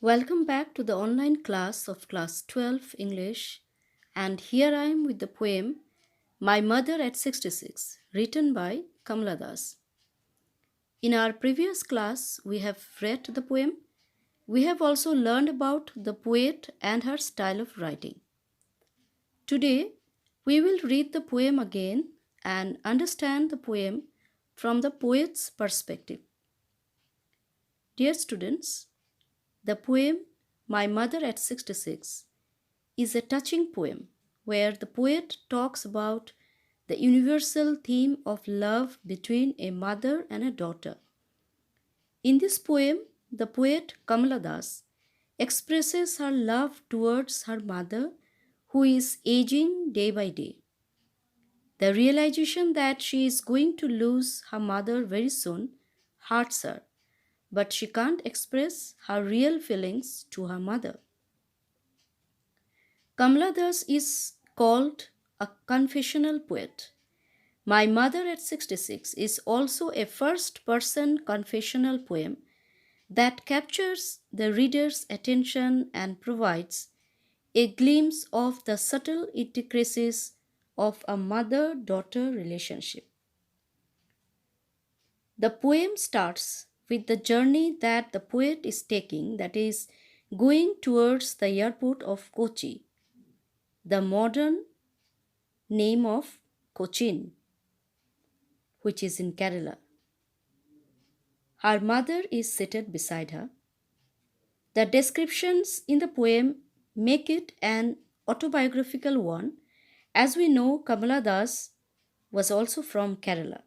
Welcome back to the online class of class 12 English, and here I am with the poem My Mother at 66, written by Kamala Das. In our previous class, we have read the poem. We have also learned about the poet and her style of writing. Today, we will read the poem again and understand the poem from the poet's perspective. Dear students, the poem My Mother at 66 is a touching poem where the poet talks about the universal theme of love between a mother and a daughter. In this poem, the poet Kamala Das expresses her love towards her mother who is aging day by day. The realization that she is going to lose her mother very soon hurts her, but she can't express her real feelings to her mother. Kamala Das is called a confessional poet. My Mother at 66 is also a first person confessional poem that captures the reader's attention and provides a glimpse of the subtle intricacies of a mother daughter relationship. The poem starts with the journey that the poet is taking, that is, going towards the airport of Kochi, the modern name of Cochin, which is in Kerala. Her mother is seated beside her. The descriptions in the poem make it an autobiographical one. As we know, Kamala Das was also from Kerala.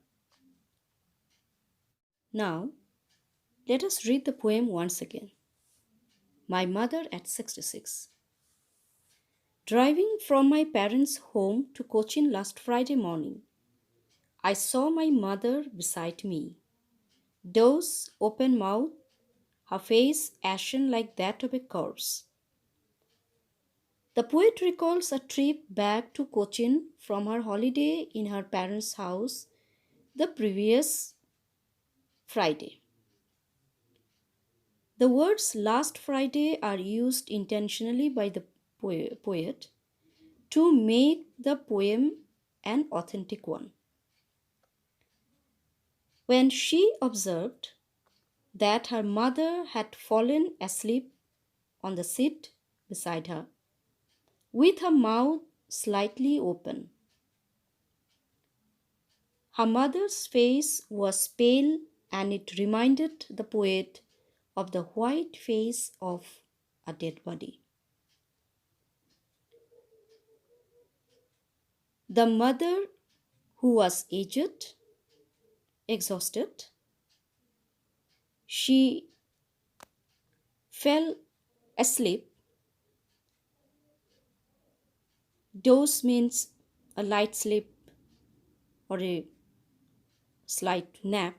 Now, let us read the poem once again. My Mother at 66. Driving from my parents' home to Cochin last Friday morning, I saw my mother beside me. Doors open mouth, her face ashen like that of a corpse. The poet recalls a trip back to Cochin from her holiday in her parents' house the previous Friday. The words last Friday are used intentionally by the poet to make the poem an authentic one. When she observed that her mother had fallen asleep on the seat beside her, with her mouth slightly open. Her mother's face was pale and it reminded the poet of the white face of a dead body. The mother, who was aged, exhausted, she fell asleep. Doze means a light sleep or a slight nap,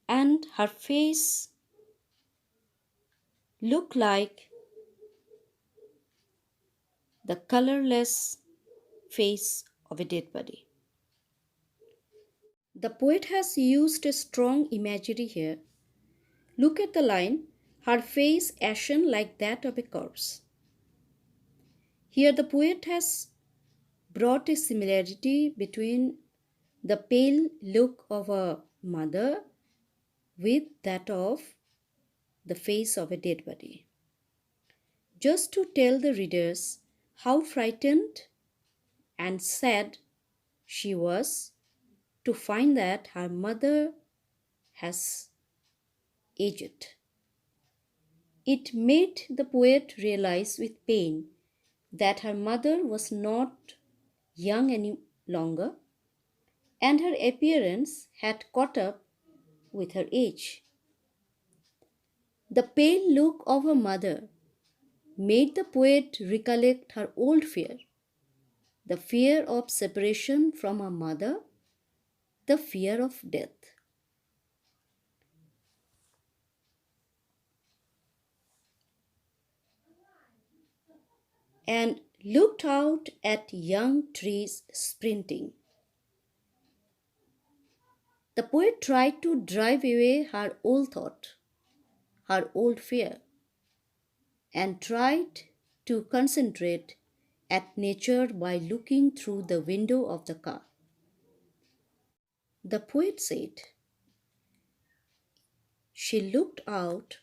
and her face looked like the colorless face of a dead body. The poet has used a strong imagery here. Look at the line, her face ashen like that of a corpse. Here the poet has brought a similarity between the pale look of a mother with that of the face of a dead body. Just to tell the readers how frightened and sad she was to find that her mother has aged. It made the poet realize with pain that her mother was not young any longer and her appearance had caught up with her age. The pale look of her mother made the poet recollect her old fear, the fear of separation from her mother, the fear of death. And looked out at young trees sprinting. The poet tried to drive away her old thought. her old fear and tried to concentrate at nature by looking through the window of the car. The poet said, she looked out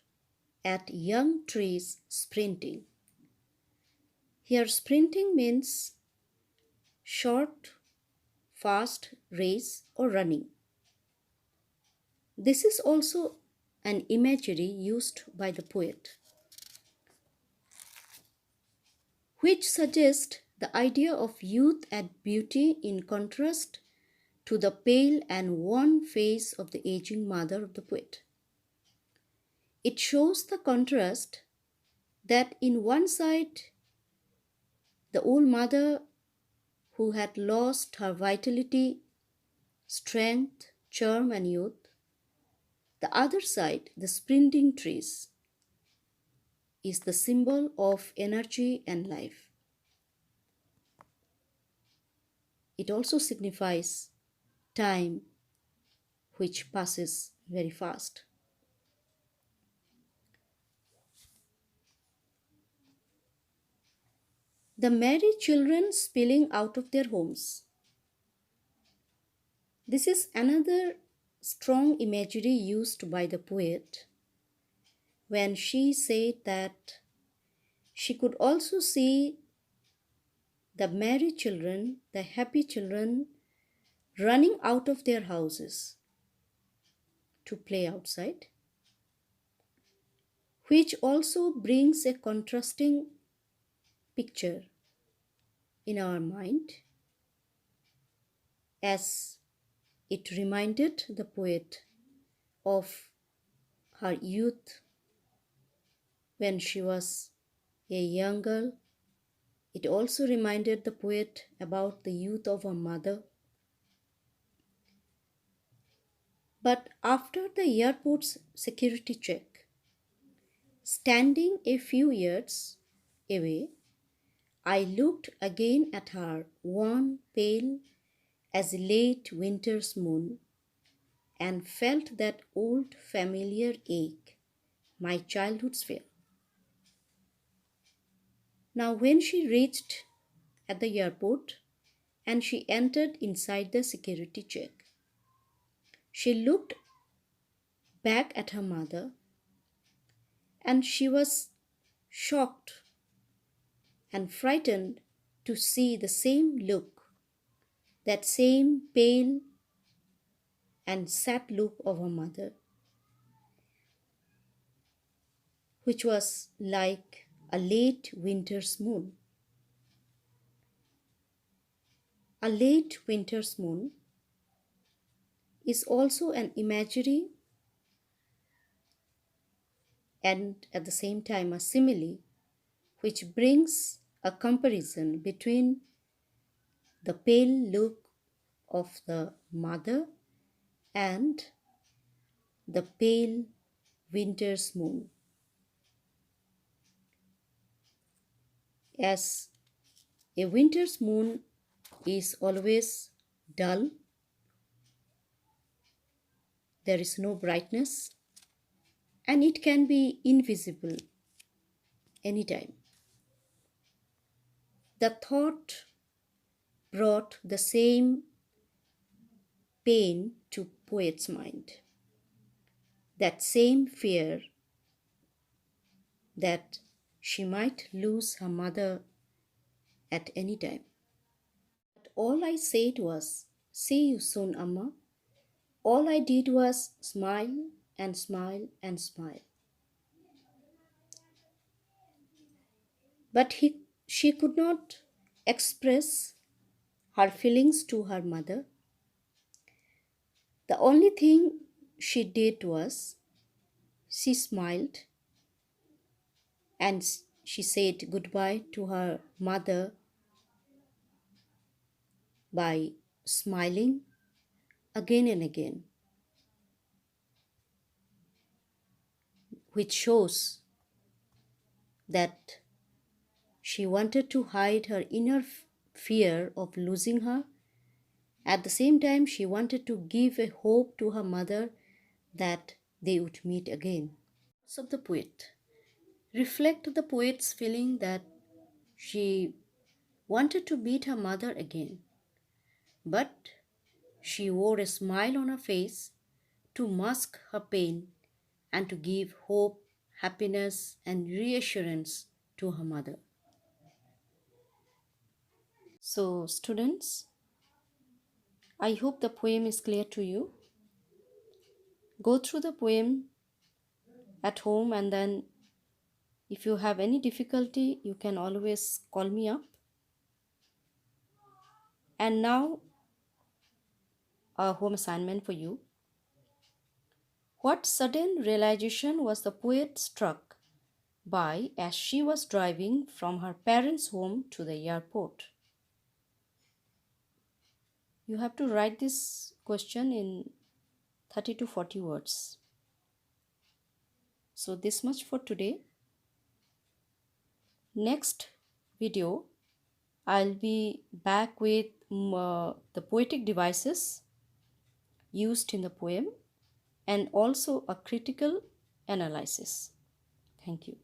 at young trees sprinting. Here, sprinting means short, fast race or running. This is also an imagery used by the poet, which suggests the idea of youth and beauty in contrast to the pale and worn face of the aging mother of the poet. It shows the contrast that in one side, the old mother who had lost her vitality, strength, charm, and youth, the other side, the sprinting trees, is the symbol of energy and life. It also signifies time, which passes very fast. The merry children spilling out of their homes. This is another strong imagery used by the poet when she said that she could also see the merry children, the happy children, running out of their houses to play outside, which also brings a contrasting picture in our mind as it reminded the poet of her youth when she was a young girl. It also reminded the poet about the youth of her mother. But after the airport's security check, standing a few yards away, I looked again at her, worn, pale as a late winter's moon, and felt that old familiar ache, my childhood's fear. Now, when she reached at the airport and she entered inside the security check, she looked back at her mother and she was shocked and frightened to see the same look, that same pale and sad look of her mother, which was like a late winter's moon. A late winter's moon is also an imagery and at the same time a simile, which brings a comparison between the pale look of the mother and the pale winter's moon. As a winter's moon is always dull, there is no brightness, and it can be invisible anytime. The thought brought the same pain to poet's mind, that same fear that she might lose her mother at any time. But all I said was, see you soon, Amma. All I did was smile and smile and smile. But she could not express her feelings to her mother. The only thing she did was she smiled and she said goodbye to her mother by smiling again and again, which shows that she wanted to hide her inner fear of losing her. At the same time, she wanted to give a hope to her mother that they would meet again. of the poet reflect the poet's feeling that she wanted to meet her mother again, but she wore a smile on her face to mask her pain and to give hope, happiness, and reassurance to her mother. So, students, I hope the poem is clear to you. Go through the poem at home, and then if you have any difficulty, you can always call me up. And now, a home assignment for you. What sudden realization was the poet struck by as she was driving from her parents' home to the airport? You have to write this question in 30 to 40 words. So, this much for today. Next video, I'll be back with the poetic devices used in the poem and also a critical analysis. Thank you.